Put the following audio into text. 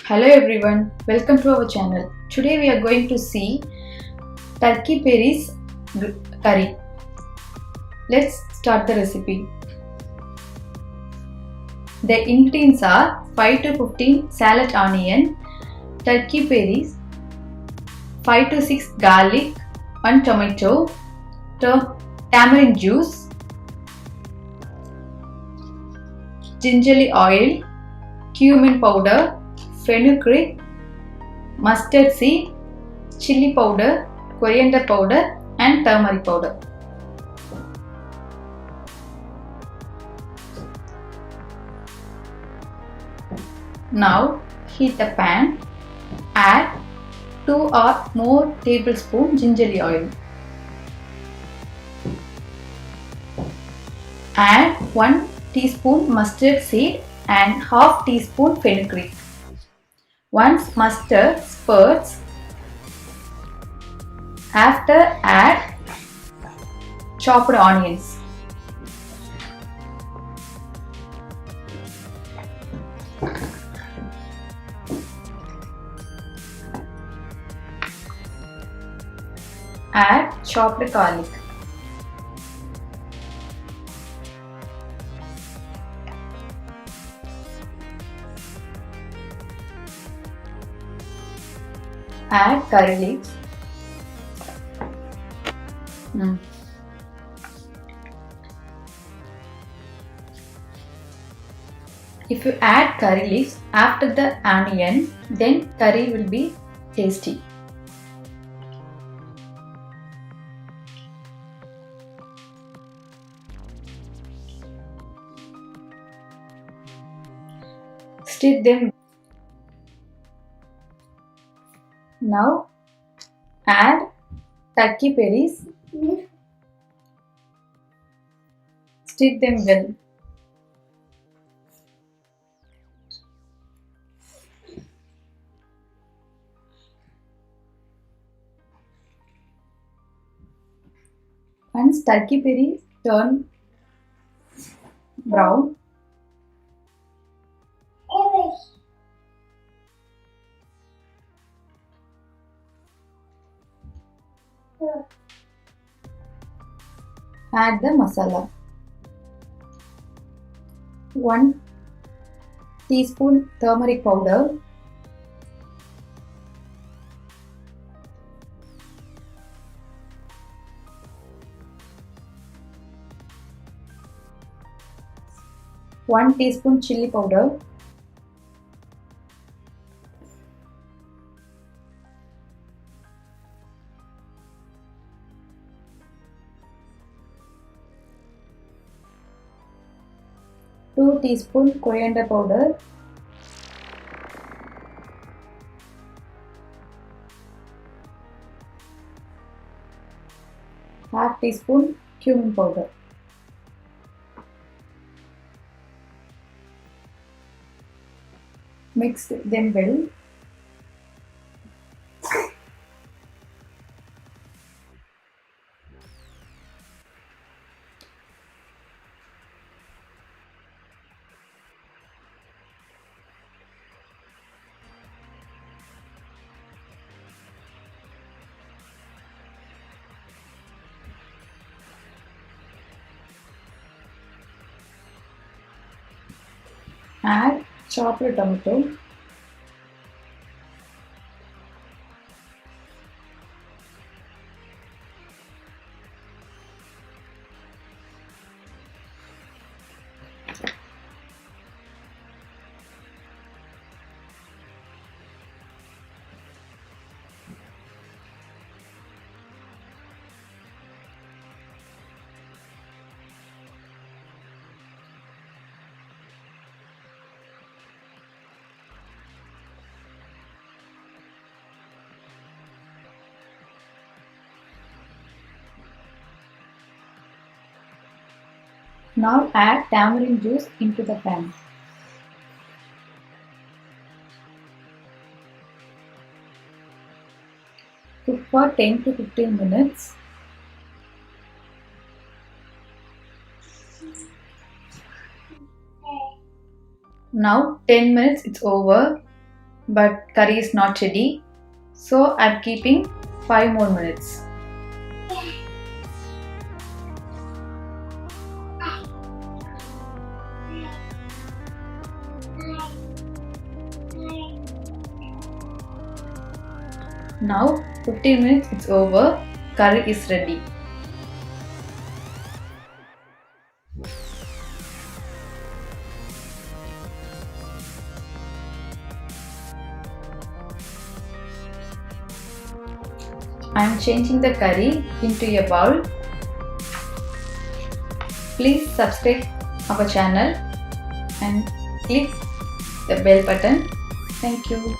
Hello everyone, welcome to our channel. Today we are going to see turkey berries curry. Let's start the recipe. The ingredients are 5 to 15 salad onion, turkey berries, 5 to 6 garlic, 1 tomato, tamarind juice, gingerly oil, cumin powder, fenugreek, mustard seed, chili powder, coriander powder and turmeric powder. Now heat the pan, add 2 or more tablespoons gingerly oil. Add 1 teaspoon mustard seed and half teaspoon fenugreek. Once mustard spurts, after add chopped onions. Add chopped garlic. Add curry leaves. If you add curry leaves after the onion, then curry will be tasty. Stir them. Now add turkey berries. Stir them well. Once turkey berries turn brown, add the masala. 1 teaspoon turmeric powder, 1 teaspoon chili powder, 2 teaspoon coriander powder, 1/2 teaspoon cumin powder. Mix them well. Add chopped tomato. Now add tamarind juice into the pan. Cook for 10 to 15 minutes. Now 10 minutes it's over. but curry is not ready. So I'm keeping 5 more minutes. Now 15 minutes it's over. Curry is ready. I am changing the curry into a bowl. Please subscribe our channel and click the bell button. Thank you.